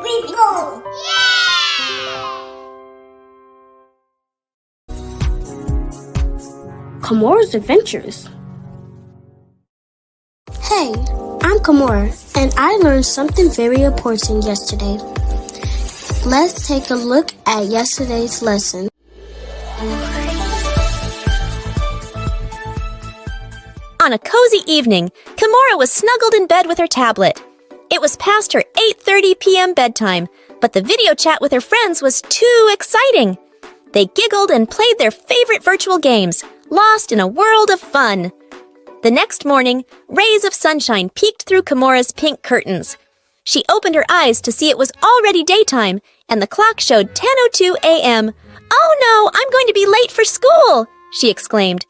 BinkBoon! Kimora's Adventures. Hey, I'm Kimora, and I learned something very important yesterday. Let's take a look at yesterday's lesson. On a cozy evening, Kimora was snuggled in bed with her tablet. It was past her 8:30 p.m. bedtime, but the video chat with her friends was too exciting. They giggled and played their favorite virtual games, lost in a world of fun. The next morning, rays of sunshine peeked through Kimora's pink curtains. She opened her eyes to see it was already daytime, and the clock showed 10:02 a.m. "Oh no, I'm going to be late for school!" she exclaimed.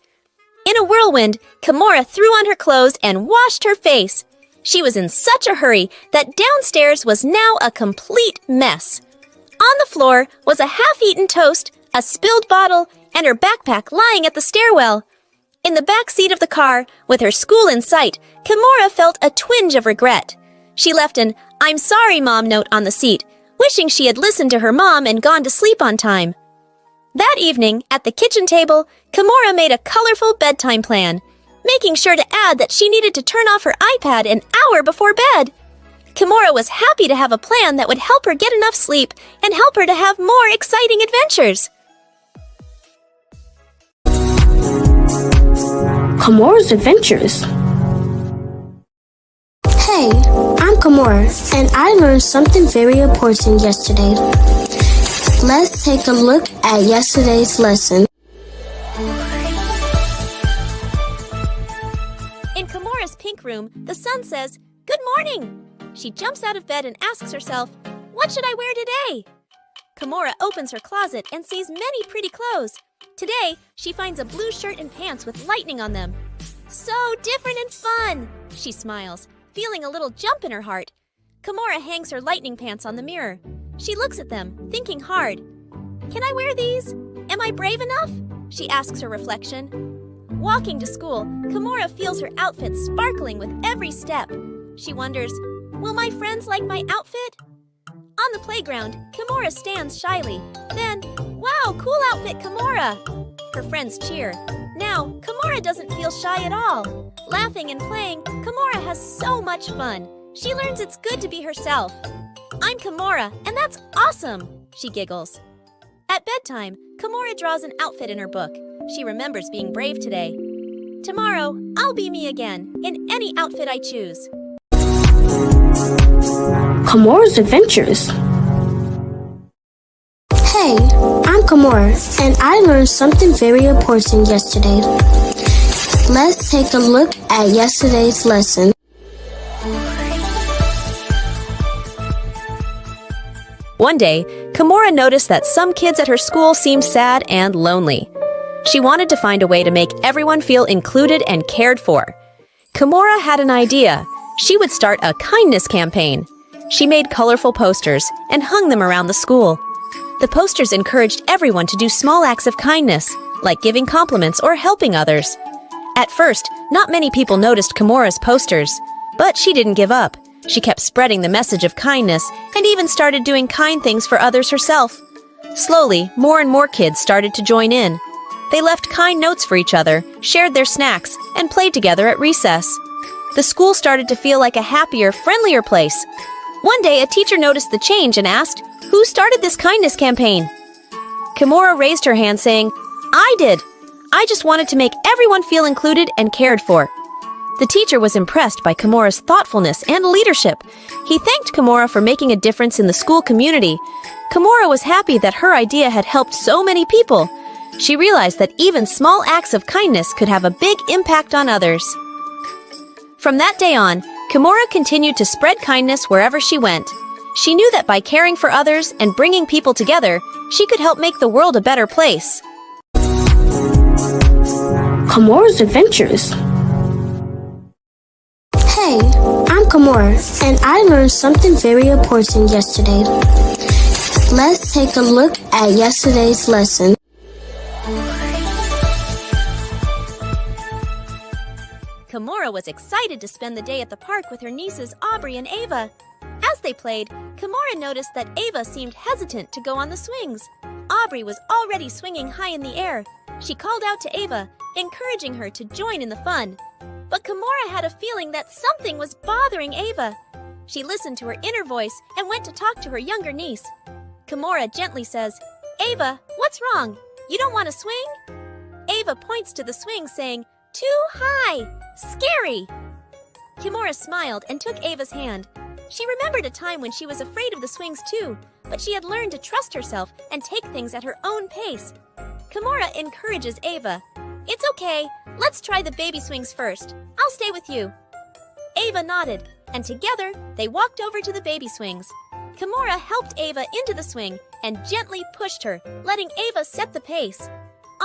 In a whirlwind, Kimora threw on her clothes and washed her face. She was in such a hurry that downstairs was now a complete mess. On the floor was a half-eaten toast, a spilled bottle, and her backpack lying at the stairwell. In the back seat of the car, with her school in sight, Kimora felt a twinge of regret. She left an "I'm sorry, Mom" note on the seat, wishing she had listened to her mom and gone to sleep on time. That evening, at the kitchen table, Kimora made a colorful bedtime plan, making sure to add that she needed to turn off her iPad an hour before bed. Kimora was happy to have a plan that would help her get enough sleep and help her to have more exciting adventures. Kimora's Adventures. Hey, I'm Kimora, and I learned something very important yesterday. Let's take a look at yesterday's lesson. In Kimora's pink room, the sun says, "Good morning!" She jumps out of bed and asks herself, "What should I wear today?" Kimora opens her closet and sees many pretty clothes. Today, she finds a blue shirt and pants with lightning on them. "So different and fun!" she smiles, feeling a little jump in her heart. Kimora hangs her lightning pants on the mirror. She looks at them, thinking hard. "Can I wear these? Am I brave enough?" she asks her reflection. Walking to school, Kimora feels her outfit sparkling with every step. She wonders, will my friends like my outfit? On the playground, Kimora stands shyly. Then, "Wow, cool outfit, Kimora!" Her friends cheer. Now, Kimora doesn't feel shy at all. Laughing and playing, Kimora has so much fun. She learns it's good to be herself. "I'm Kimora, and that's awesome!" she giggles. At bedtime, Kimora draws an outfit in her book. She remembers being brave today. "Tomorrow, I'll be me again, in any outfit I choose." Kimora's Adventures. Hey, I'm Kimora, and I learned something very important yesterday. Let's take a look at yesterday's lesson. One day, Kimora noticed that some kids at her school seemed sad and lonely. She wanted to find a way to make everyone feel included and cared for. Kimora had an idea. She would start a kindness campaign. She made colorful posters and hung them around the school. The posters encouraged everyone to do small acts of kindness, like giving compliments or helping others. At first, not many people noticed Kimora's posters, but she didn't give up. She kept spreading the message of kindness and even started doing kind things for others herself. Slowly, more and more kids started to join in. They left kind notes for each other, shared their snacks, and played together at recess. The school started to feel like a happier, friendlier place. One day, a teacher noticed the change and asked, "Who started this kindness campaign?" Kimora raised her hand saying, "I did. I just wanted to make everyone feel included and cared for." The teacher was impressed by Kimora's thoughtfulness and leadership. He thanked Kimora for making a difference in the school community. Kimora was happy that her idea had helped so many people. She realized that even small acts of kindness could have a big impact on others. From that day on, Kimora continued to spread kindness wherever she went. She knew that by caring for others and bringing people together, she could help make the world a better place. Kimora's Adventures. Hey, I'm Kimora, and I learned something very important yesterday. Let's take a look at yesterday's lesson. Kimora was excited to spend the day at the park with her nieces Aubrey and Ava. As they played, Kimora noticed that Ava seemed hesitant to go on the swings. Aubrey was already swinging high in the air. She called out to Ava, encouraging her to join in the fun. But Kimora had a feeling that something was bothering Ava. She listened to her inner voice and went to talk to her younger niece. Kimora gently says, "Ava, what's wrong? You don't want to swing?" Ava points to the swing saying, "Too high! Scary!" Kimora smiled and took Ava's hand. She remembered a time when she was afraid of the swings too, but she had learned to trust herself and take things at her own pace. Kimora encourages Ava. "It's okay, let's try the baby swings first. I'll stay with you." Ava nodded, and together they walked over to the baby swings. Kimora helped Ava into the swing and gently pushed her, letting Ava set the pace.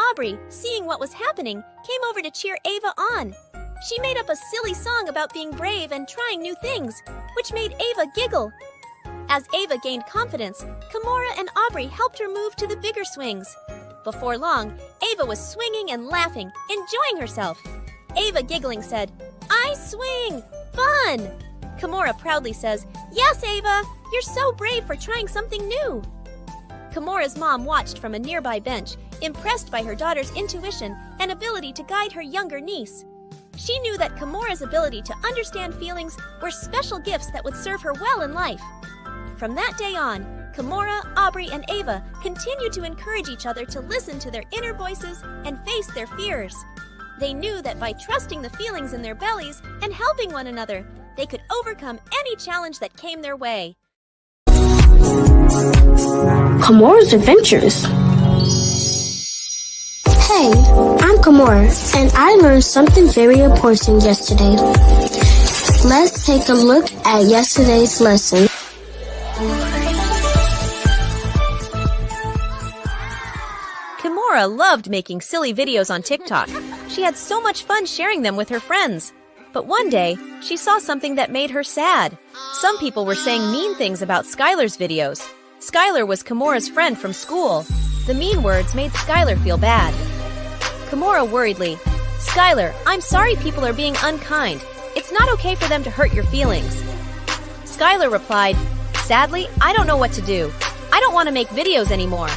Aubrey, seeing what was happening, came over to cheer Ava on. She made up a silly song about being brave and trying new things, which made Ava giggle. As Ava gained confidence, Kimora and Aubrey helped her move to the bigger swings. Before long, Ava was swinging and laughing, enjoying herself. Ava, giggling, said, "I swing! Fun!" Kimora proudly says, "Yes, Ava, you're so brave for trying something new." Kimora's mom watched from a nearby bench, impressed by her daughter's intuition and ability to guide her younger niece. She knew that Kimora's ability to understand feelings were special gifts that would serve her well in life. From that day on, Kimora, Aubrey, and Ava continued to encourage each other to listen to their inner voices and face their fears. They knew that by trusting the feelings in their bellies and helping one another, they could overcome any challenge that came their way. Kimora's Adventures. Hey, I'm Kimora, and I learned something very important yesterday. Let's take a look at yesterday's lesson. Kimora loved making silly videos on TikTok. She had so much fun sharing them with her friends. But one day, she saw something that made her sad. Some people were saying mean things about Skylar's videos. Skylar was Kimora's friend from school. The mean words made Skylar feel bad. Kimora worriedly, "Skylar, I'm sorry people are being unkind. It's not okay for them to hurt your feelings." Skylar replied, "Sadly, I don't know what to do. I don't want to make videos anymore."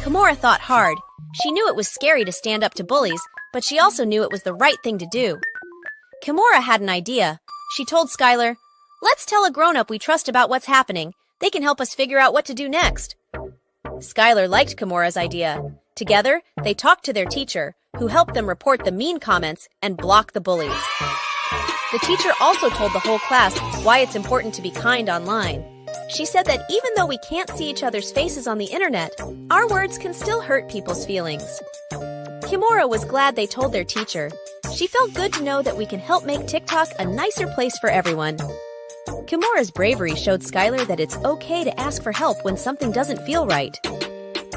Kimora thought hard. She knew it was scary to stand up to bullies, but she also knew it was the right thing to do. Kimora had an idea. She told Skylar, "Let's tell a grown-up we trust about what's happening. They can help us figure out what to do next." Skylar liked Kimora's idea. Together, they talked to their teacher, who helped them report the mean comments and block the bullies. The teacher also told the whole class why it's important to be kind online. She said that even though we can't see each other's faces on the internet, our words can still hurt people's feelings. Kimora was glad they told their teacher. She felt good to know that we can help make TikTok a nicer place for everyone. Kimora's bravery showed Skylar that it's okay to ask for help when something doesn't feel right.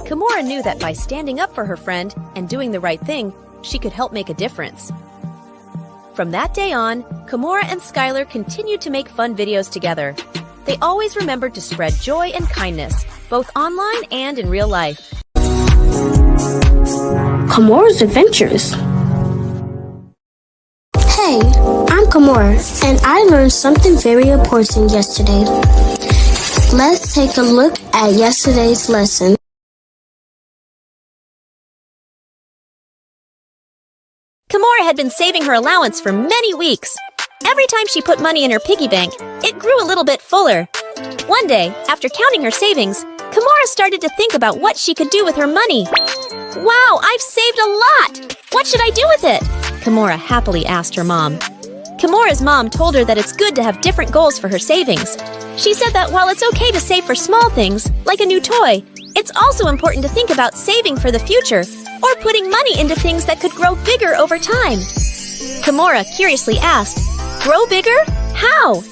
Kimora knew that by standing up for her friend and doing the right thing, she could help make a difference. From that day on, Kimora and Skylar continued to make fun videos together. They always remembered to spread joy and kindness, both online and in real life. Kimora's Adventures. Hey, I'm Kimora, and I learned something very important yesterday. Let's take a look at yesterday's lesson. Kimora had been saving her allowance for many weeks. Every time she put money in her piggy bank, it grew a little bit fuller. One day, after counting her savings, Kimora started to think about what she could do with her money. "Wow, I've saved a lot! What should I do with it?" Kimora happily asked her mom. Kimora's mom told her that it's good to have different goals for her savings. She said that while it's okay to save for small things, like a new toy, it's also important to think about saving for the future or putting money into things that could grow bigger over time. Kimora curiously asked, "Grow bigger? How?"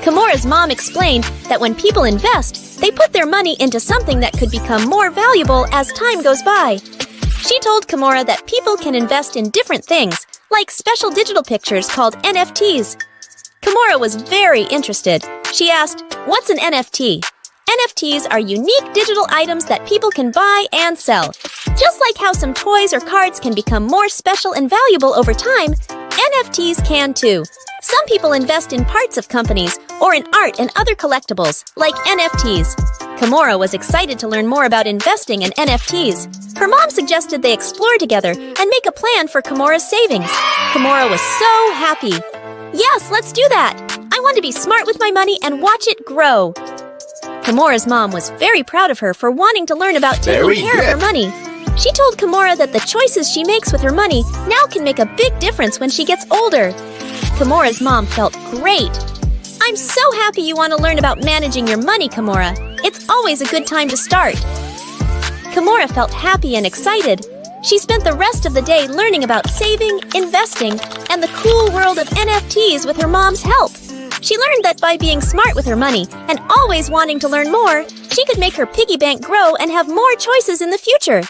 Kimora's mom explained that when people invest, they put their money into something that could become more valuable as time goes by. She told Kimora that people can invest in different things, like special digital pictures called NFTs. Kimora was very interested. She asked, "What's an NFT?" NFTs are unique digital items that people can buy and sell. Just like how some toys or cards can become more special and valuable over time, NFTs can too. Some people invest in parts of companies or in art and other collectibles, like NFTs. Kimora was excited to learn more about investing in NFTs. Her mom suggested they explore together and make a plan for Kimora's savings. Kimora was so happy. Yes, let's do that! I want to be smart with my money and watch it grow. Kimora's mom was very proud of her for wanting to learn about taking care of her money. She told Kimora that the choices she makes with her money now can make a big difference when she gets older. Kimora's mom felt great. I'm so happy you want to learn about managing your money, Kimora. It's always a good time to start. Kimora felt happy and excited. She spent the rest of the day learning about saving, investing, and the cool world of NFTs with her mom's help. She learned that by being smart with her money and always wanting to learn more, she could make her piggy bank grow and have more choices in the future.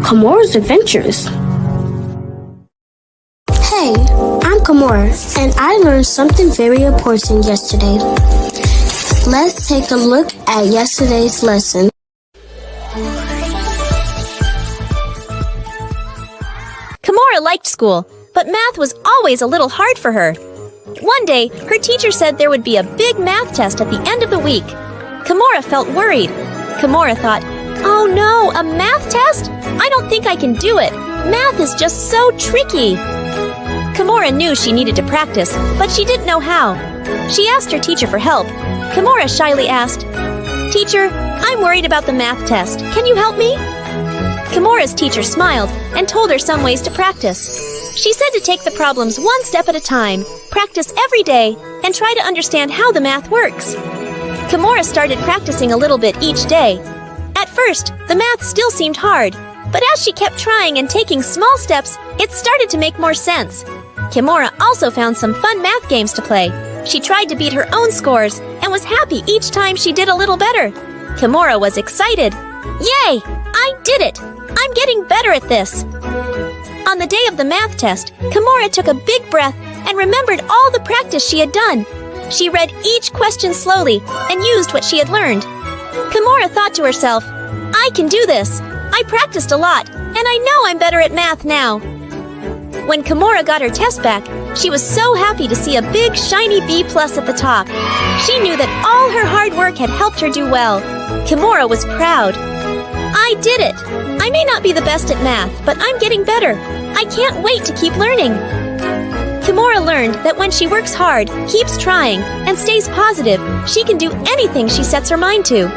Kimora's Adventures. Hey, I'm Kimora, and I learned something very important yesterday. Let's take a look at yesterday's lesson. Kimora liked school, but math was always a little hard for her. One day, her teacher said there would be a big math test at the end of the week. Kimora felt worried. Kimora thought, "Oh no, a math test? I don't think I can do it. Math is just so tricky." Kimora knew she needed to practice, but she didn't know how. She asked her teacher for help. Kimora shyly asked, "Teacher, I'm worried about the math test. Can you help me?" Kimora's teacher smiled and told her some ways to practice. She said to take the problems one step at a time, practice every day, and try to understand how the math works. Kimora started practicing a little bit each day. At first, the math still seemed hard, but as she kept trying and taking small steps, it started to make more sense. Kimora also found some fun math games to play. She tried to beat her own scores and was happy each time she did a little better. Kimora was excited. Yay! I did it! I'm getting better at this! On the day of the math test, Kimora took a big breath and remembered all the practice she had done. She read each question slowly and used what she had learned. Kimora thought to herself, "I can do this! I practiced a lot, and I know I'm better at math now." When Kimora got her test back, she was so happy to see a big, shiny B+ at the top. She knew that all her hard work had helped her do well. Kimora was proud. I did it! I may not be the best at math, but I'm getting better. I can't wait to keep learning. Kimora learned that when she works hard, keeps trying, and stays positive, she can do anything she sets her mind to.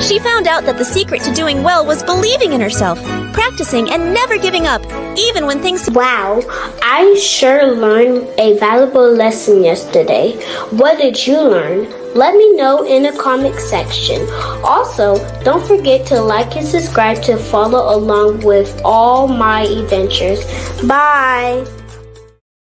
She found out that the secret to doing well was believing in herself, practicing, and never giving up, even when things... Wow, I sure learned a valuable lesson yesterday. What did you learn? Let me know in the comment section. Also, don't forget to like and subscribe to follow along with all my adventures. Bye!